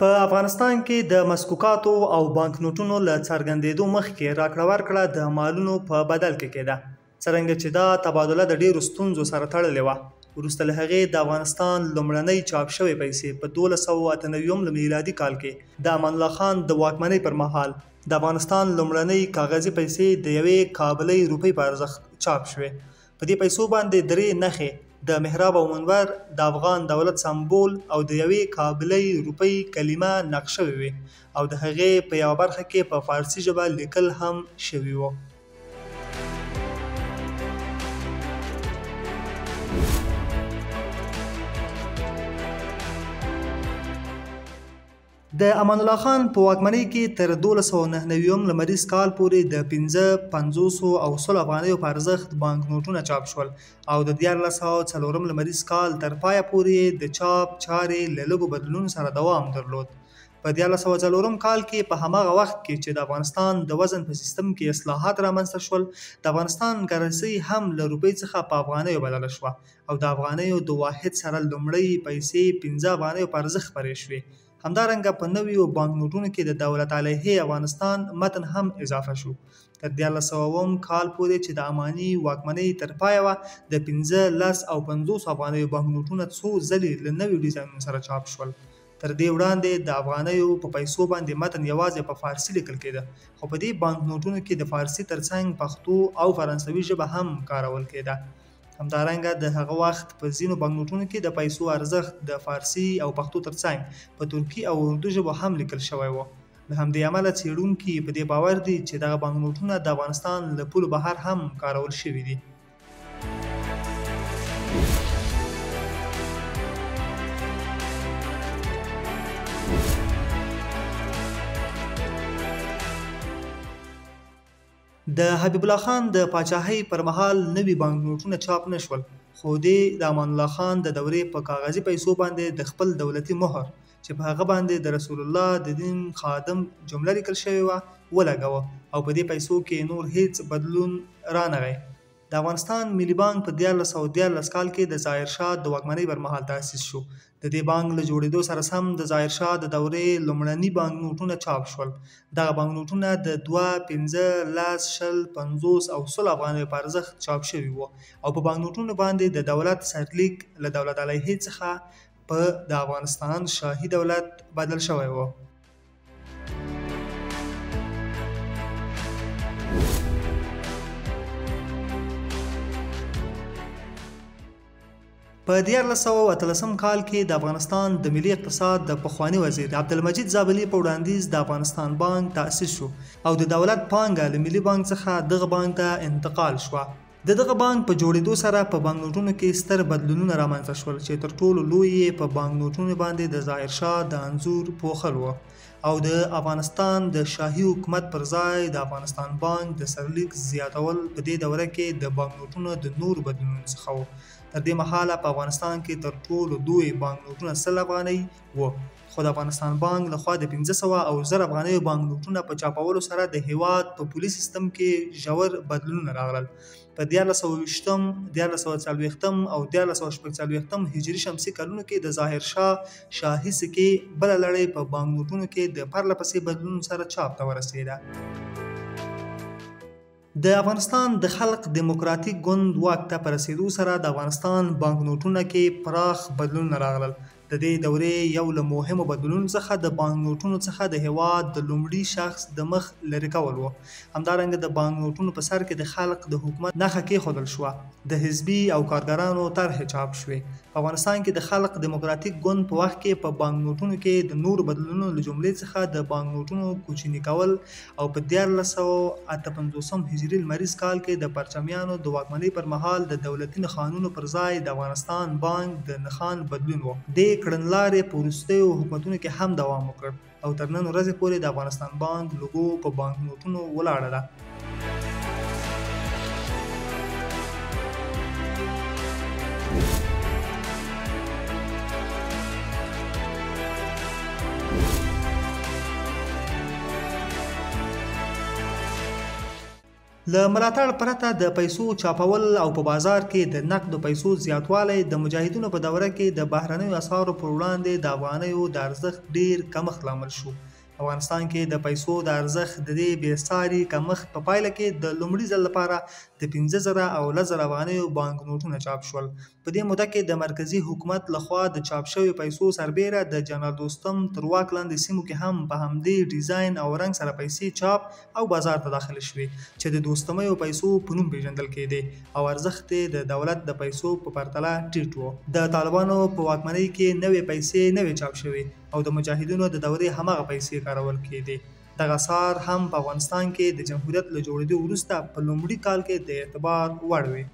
په افغانستان کې د مسکوکاتو او بانکنوټونو له څرګندېدو مخکې راکړه ورکړه د مالونو په بدل کې کېده، څرنګه چې دا تبادله د ډېرو ستونزو سره تړلې وه. وروسته له هغې د افغانستان لومړنۍ چاپ شوې پیسې په 1298 میلادي کال کې د امان الله خان د واکمنۍ پر مهال د افغانستان لومړنۍ کاغذي پیسې د یوې کابلۍ روپۍ په ارزښت چاپ شوې. په دې پیسو باندې درې نښې د محراب او منور، د افغان دولت سمبول او د یوې کابلۍ روپۍ کلمه نقش شوې وې او د هغې په یوه برخه کې په فارسي ژبه لیکل هم شوي وو. د امان الله خان په واکمنۍ کې تر 1299 لمریز کال پورې د 15, 50 او 100 افغانیو په ارزښت بانکنوټونه چاپ شول او د 1404 لمریز کال تر پایه پورې د چاپ چارې له لږو بدلونونو سره دوام درلود. په 1404 کال کې په هماغه وخت کې چې د افغانستان د وزن په سیستم کې اصلاحات رامنځته شول، د افغانستان کرنسي هم له روپۍ څخه په افغانیو بدله شوه او د افغانیو د واحد سره لومړۍ پیسې 15 افغانیو په ارزښت خپرې شوې. همدارنګه په نویو بانکنوټونو کې د دولت علیه افغانستان متن هم اضافه شو. تر 1400 کال پورې چې د اماني واکمنۍ تر پایه وه، د 15, 10 او 50 افغانیو بانکنوټونه څو ځلې له نویو ډیزاینونو سره چاپ شول. تر دې وړاندې د افغانیو په پیسو باندې متن یوازې په فارسي لیکل کېده، خو په دې بانکنوټونو کې د فارسي ترڅنګ پښتو او فرانسوي ژبه هم کارول کېده. همدارنګه د هغه وخت په ځینو بانکنوټونو کې د پیسو ارزښت د فارسي او پښتو ترڅنګ په ترکي او اردو ژبو هم لیکل شوی و. له همدې امله څېړونکي په دې باور دي چې دغه بانکنوټونه د افغانستان له پولو بهر هم کارول شوي دي. د حبیب الله خان د پاچاهۍ پر مهال نوي بانکنوټونه چاپ نه شول، خو د امان الله خان د دورې په کاغذي پیسو باندې د خپل دولتي مهر چې په هغه باندې د رسول الله د دین خادم جمله لیکل شوې وه ولګاوه او په دې پیسو کې نور هیڅ بدلون رانغی. د افغانستان ملي بانک په 1413 کال کې د ظاهر شاه د واکمنۍ پر مهال تأسیس شو. د دې بانک له جوړېدو سره سم د ظاهر شاه د دورې لومړني بانکنوټونه چاپ شول. دغه بانکنوټونه د 2, 15, 10, 20, 50 او 100 افغانیو په ارزښت چاپ شوي وو او په بانکنوټونو باندې د دولت سرلیک له دولت علیه څخه په د افغانستان شاهي دولت بدل شوی وو. په 1413 کال کې د افغانستان د ملي اقتصاد د پخواني وزیر عبدالمجید زابلي په وړاندیز د افغانستان بانک تأسیس شو او د دولت پانګه له ملي بانک څخه دغه بانک ته انتقال شوه. د دغه بانک په جوړېدو سره په بانکنوټونو کې ستر بدلونونه رامنځته شول چې تر ټولو لوی یې په بانکنوټونو باندې د ظاهر شاه د انځور پوښل و او د افغانستان د شاهي حکومت پر ځای د افغانستان بانک د سرلیک زیاتول په دې دوره کې د بانکنوټونو د نورو بدلونونو څخه و. تر دې مهاله په افغانستان کې تر ټولو لوی بانکنوټونه 100 افغانۍ و، خو د افغانستان بانک لخوا د 500 او 1000 افغانیو بانکنوټونه په چاپولو سره د هیواد په پولي سیستم کې ژور بدلونونه راغلل. په 1420 1440 او 1440 هجري شمسي کلونو کې د ظاهر شاه شاهي سکې بله لړۍ په بانکنوټونو کې د پرله پسې بدلون سره چاپ ته ورسېده. د افغانستان د خلق دیموکراتیک ګوند واک ته په رسېدو سره د افغانستان بانکنوټونه کې پراخ بدلونونه راغلل. د دې دورې یو له مهمو بدلونونو څخه د بانکنوټونو څخه د هیواد د لومړي شخص د مخ لرې کول و. همدارنګه د بانکنوټونو په سر کې د خلق د حکومت نښه کېښودل شوه. د حزبي او کارګرانو طرحې چاپ شوې. په افغانستان کې د خلق دیموکراتیک ګوند په وخت کې په بانکنوټونو کې د نورو بدلونونو له جملې څخه د بانکنوټونو کوچني کول او په 1458 هجري لمریز کال کې د پرچمیانو د واکمنۍ پر مهال د دولتي نښانونو پر ځای د افغانستان بانک د نښان بدلون و. دې کړنلارې په وروستیو حکومتونو کې هم دوام وکړ او تر نن ورځې پورې د افغانستان بانک لوګو په بانکنوټونو ولاړه ده. له ملاتړ پرته د پیسو چاپول او په بازار کې د نقدو پیسو زیاتوالی د مجاهدینو په دوره کې د بهرنیو اسعارو پر وړاندې د افغانیو د ارزښت ډیر کمښت لامل شو. افغانستان کې د پیسو د ارزښت د دې بېساري کمښت په پایله کې د لومړي ځل لپاره د 15,000 او 10,000 افغانیو بانک نوټونه چاپ شول. په دې موده کې د مرکزي حکومت لخوا د چاپ شویو پیسو سربیره د جنرال دوستم تر واک لاندې سیمو کې هم په همدې ډیزاین او رنګ سره پیسې چاپ او بازار ته داخل شوې چې د دوستمیو پیسو په نوم پیژندل کېدې او ارزښت د دولت د پیسو په پرتله ټیټ و. د طالبانو په واکمنۍ کې نوې پیسې نوې چاپ شوې او د مجاهدینو د دورې هماغه پیسې کارول کېدې. دغه اسعار هم په افغانستان کې د جمهوریت له جوړېدو وروسته په لومړي کال کې د اعتبار وړ وې.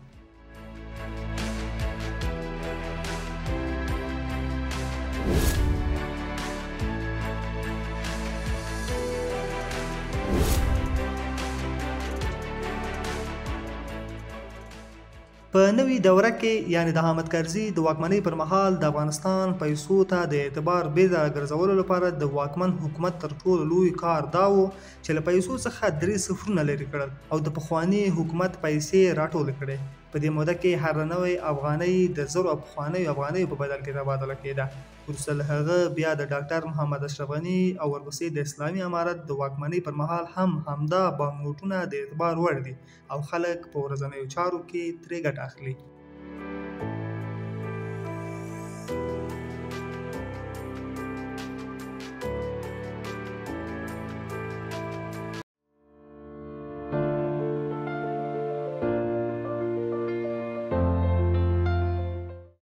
په نوې دوره کې یعنی د حامد کرزي د واکمنۍ پر مهال د افغانستان پیسو ته د اعتبار بیرته راګرځولو لپاره د واکمن حکومت تر ټولو لوی کار دا و چې له پیسو څخه 3 صفرونه لرې کړل او د پخواني حکومت پیسې راټولې کړې. په دې موده کې هر نوې افغانۍ د زرو پخوانیو افغانیو په بدل کې تبادله کېده. وروسته له هغه بیا د ډاکټر محمد اشرف غني او ورپسې د اسلامي امارت د واکمنۍ پر مهال هم همدا بانک نوټونه د اعتبار وړ دي او خلک په ورځنیو چارو کې ترې ګټه اخلي.